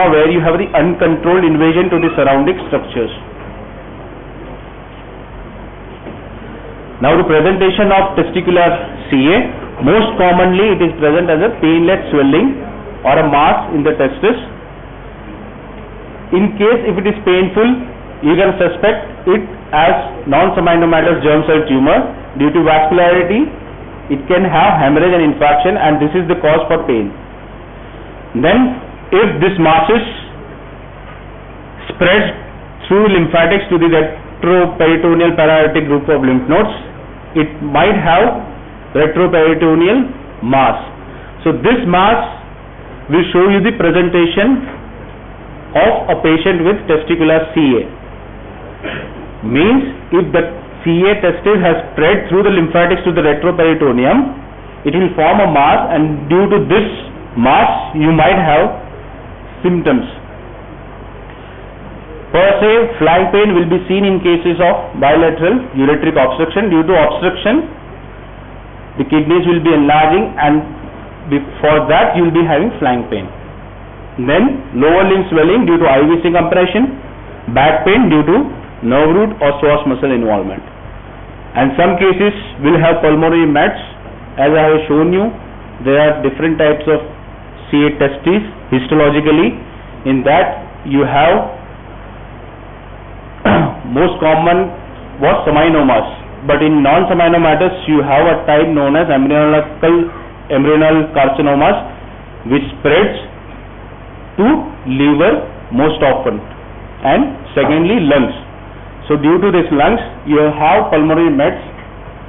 where you have the uncontrolled invasion to the surrounding structures. Now the presentation of testicular CA, most commonly it is present as a painless swelling or a mass in the testis. In case if it is painful, you can suspect it as non-seminomatous germ cell tumor. Due to vascularity, it can have hemorrhage and infarction, and this is the cause for pain. Then if this masses spreads through lymphatics to the retroperitoneal para-aortic group of lymph nodes, it might have retroperitoneal mass. So this mass will show you the presentation of a patient with testicular CA. Means if the CA testis has spread through the lymphatics to the retroperitoneum, it will form a mass, and due to this mass you might have symptoms. Per se, flank pain will be seen in cases of bilateral ureteric obstruction. Due to obstruction, the kidneys will be enlarging, and for that you will be having flank pain. Then lower limb swelling due to IVC compression, back pain due to nerve root or psoas muscle involvement. And some cases will have pulmonary mets. As I have shown you, there are different types of CA testes histologically. In that you have most common was seminomas, but in non-seminomatous you have a type known as embryonal carcinomas, which spreads to liver most often, and secondly lungs. So due to this lungs, you have pulmonary mets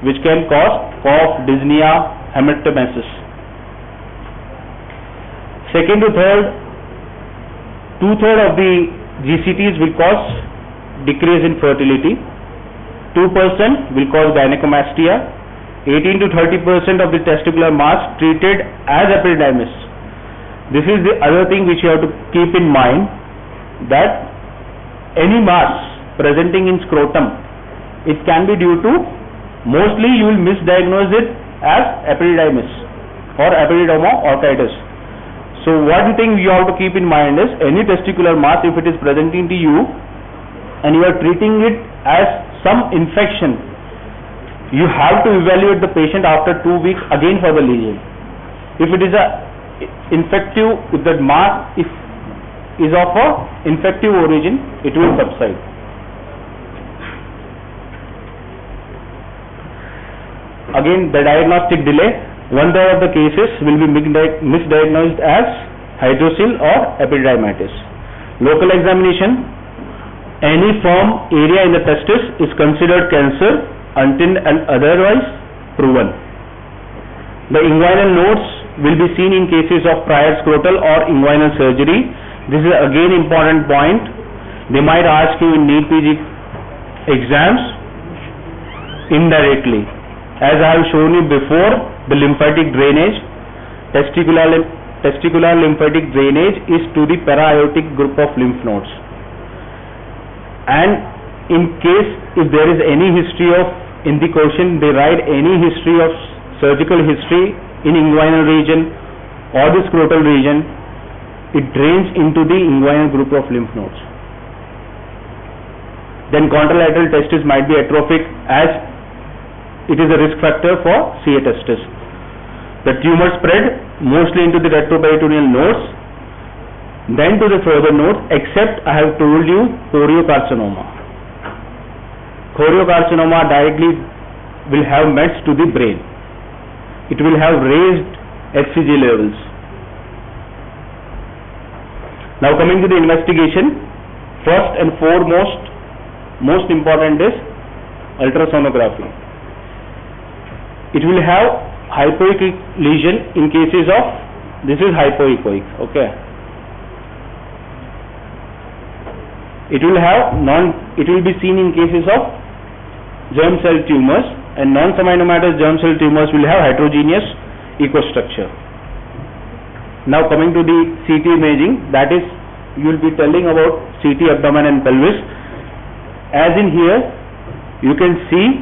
which can cause cough, dyspnea, hematemesis. Second to third, two-thirds of the GCTs will cause decrease in fertility, 2% will cause gynecomastia, 18 to 30% of the testicular mass treated as epididymis. This is the other thing which you have to keep in mind, that any mass presenting in scrotum, it can be due to, mostly you will misdiagnose it as epididymis or epidydoma orchitis. So one thing you have to keep in mind is, any testicular mass, if it is presenting to you and you are treating it as some infection, you have to evaluate the patient after 2 weeks again for the lesion. If it is a infective, if the mass is of a infective origin, it will subside. Again, the diagnostic delay, 1/3 of the cases will be misdiagnosed as hydrocele or epididymitis. Local examination, any firm area in the testis is considered cancer until and otherwise proven. The inguinal nodes will be seen in cases of prior scrotal or inguinal surgery. This is again important point. They might ask you in NEET PG exams indirectly. As I have shown you before, the lymphatic drainage, testicular lymphatic drainage is to the para-aortic group of lymph nodes. And in case if there is any history of, in the question they write any history of surgical history in inguinal region or the scrotal region, it drains into the inguinal group of lymph nodes. Then contralateral testis might be atrophic, as it is a risk factor for CA testis. The tumor spread mostly into the retroperitoneal nodes, then to the further nodes, except I have told you choriocarcinoma. Choriocarcinoma directly will have mets to the brain. It will have raised HCG levels. Now coming to the investigation, first and foremost, most important is ultrasonography. It will have hypoechoic lesion in cases of, this is hypoechoic, okay. It will be seen in cases of germ cell tumors, and non-seminomatous germ cell tumors will have heterogeneous echostructure. Now coming to the CT imaging, that is, you will be telling about CT abdomen and pelvis. As in here, you can see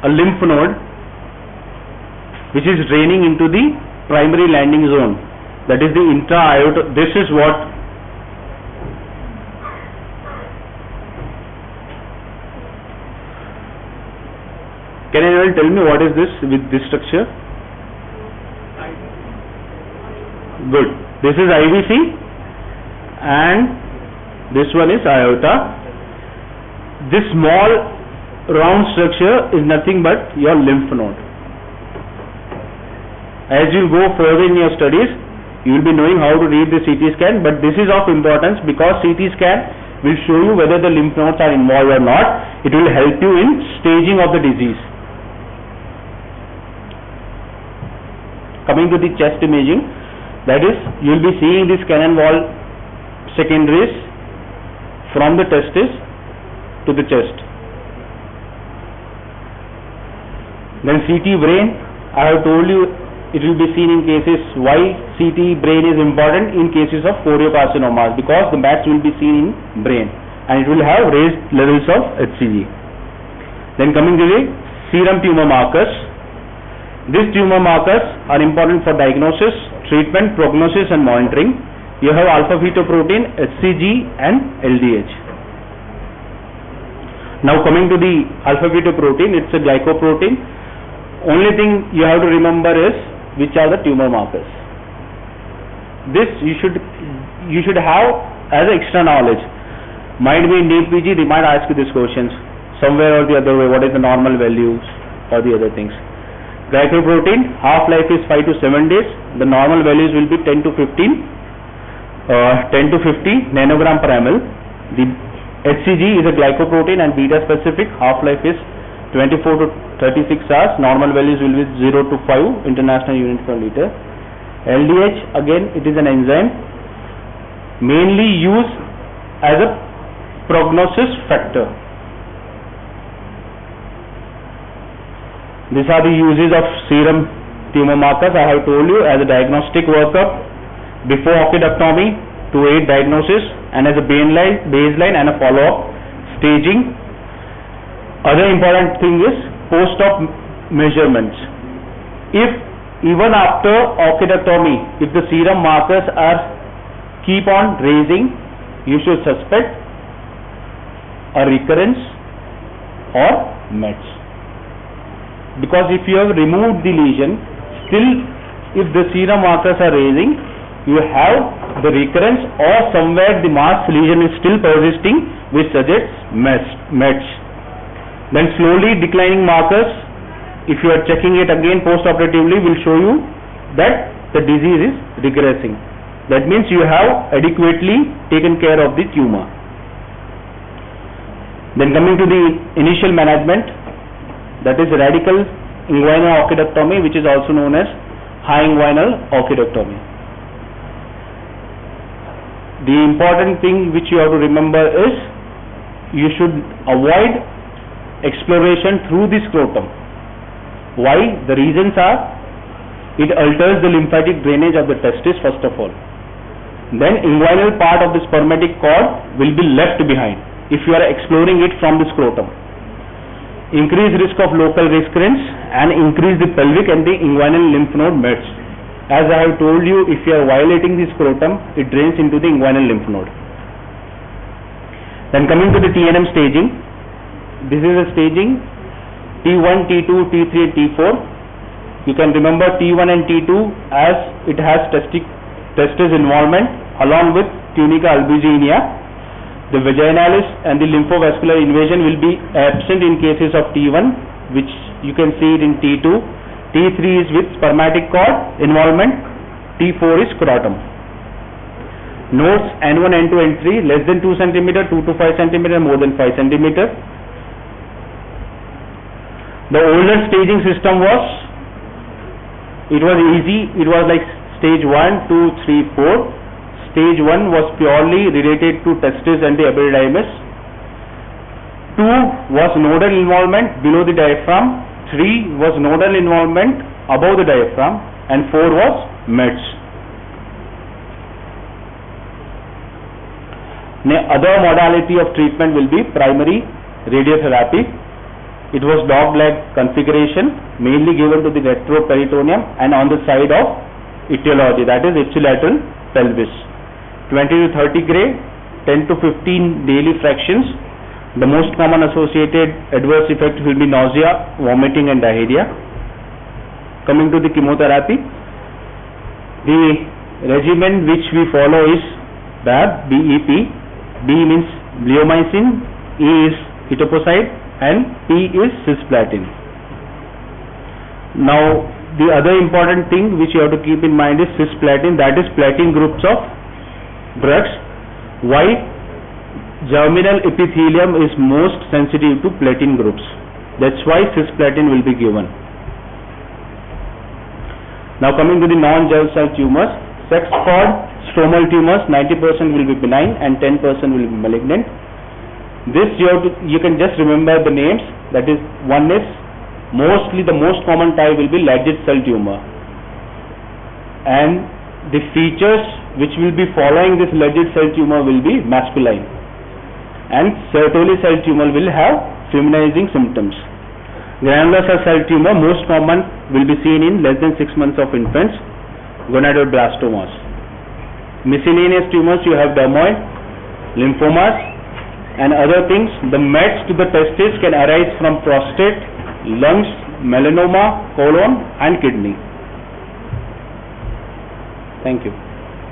a lymph node which is draining into the primary landing zone. that is the intra-aortic. This is what can anyone tell me what is this with this structure? Good. This is IVC and this one is aorta. This small round structure is nothing but your lymph node. As you go further in your studies, you will be knowing how to read the CT scan, but this is of importance because CT scan will show you whether the lymph nodes are involved or not. It will help you in staging of the disease. Coming to the chest imaging, that is, you will be seeing this cannon wall secondaries from the testis to the chest. Then CT brain, I have told you it will be seen in cases why CT brain is important in cases of choriocarcinomas, because the mass will be seen in brain and it will have raised levels of HCG. Then coming to the serum tumor markers. These tumor markers are important for diagnosis, treatment, prognosis and monitoring. You have alpha-fetoprotein, HCG and LDH. Now coming to the alpha-fetoprotein, it's a glycoprotein. Only thing you have to remember is which are the tumor markers. This you should have as extra knowledge. Might be in DPG, they might ask you these questions somewhere or the other way. What is the normal values or the other things? Glycoprotein, half-life is 5 to 7 days. The normal values will be 10 to 50 nanogram per ml. The HCG is a glycoprotein and beta specific. Half-life is 24 to 36 hours. Normal values will be 0 to 5 international unit per liter. LDH, again it is an enzyme mainly used as a prognosis factor. These are the uses of serum tumor markers. I have told you as a diagnostic workup before occipectomy to aid diagnosis and as a baseline and a follow-up staging. Other important thing is post-op measurements. If even after occipectomy, if the serum markers are keep on raising, you should suspect a recurrence or METs. Because if you have removed the lesion, still if the serum markers are raising, you have the recurrence or somewhere the mass lesion is still persisting, which suggests METs. Then slowly declining markers, if you are checking it again post-operatively, will show you that the disease is regressing. That means you have adequately taken care of the tumor. Then coming to the initial management, that is radical inguinal occipectomy, which is also known as high inguinal occipectomy. The important thing which you have to remember is you should avoid exploration through the scrotum. Why? The reasons are it alters the lymphatic drainage of the testis first of all. Then inguinal part of the spermatic cord will be left behind if you are exploring it from the scrotum. Increase risk of local recurrence and increase the pelvic and the inguinal lymph node METs. As I have told you, if you are violating the scrotum, it drains into the inguinal lymph node. Then coming to the TNM staging, this is a staging T1, T2, T3 and T4. You can remember T1 and T2 as it has testis involvement along with tunica albuginea. The vaginalis and the lymphovascular invasion will be absent in cases of T1, which you can see it in T2. T3 is with spermatic cord involvement. T4 is scrotum. Nodes N1, N2, N3 less than 2 cm, 2 to 5 cm, more than 5 cm. The older staging system was easy. It was like stage 1, 2, 3, 4. Stage 1 was purely related to testis and the epididymis. 2 was nodal involvement below the diaphragm. 3 was nodal involvement above the diaphragm. And 4 was METs. The other modality of treatment will be primary radiotherapy. It was dog-leg configuration, mainly given to the retroperitoneum and on the side of etiology, that is ipsilateral pelvis. 20 to 30 gray, 10 to 15 daily fractions. The most common associated adverse effect will be nausea, vomiting and diarrhea. Coming to the chemotherapy, the regimen which we follow is BAP, BEP. B means bleomycin, E is etoposide and P is cisplatin. Now the other important thing which you have to keep in mind is cisplatin, that is platin groups of drugs. Why? Germinal epithelium is most sensitive to platin groups. That's why cisplatin will be given. Now coming to the non-germ cell tumors, sex cord stromal tumors, 90% will be benign and 10% will be malignant. This you can just remember the names. That is, one is mostly the most common type will be Lagett cell tumor, and the features which will be following this Lagett cell tumor will be masculine, and Sertoli cell tumor will have feminizing symptoms. Granular cell tumor, most common, will be seen in less than 6 months of infants, gonadoblastomas. Miscellaneous tumors, you have dermoid, lymphomas and other things. The mets to the testes can arise from prostate, lungs, melanoma, colon and kidney. Thank you.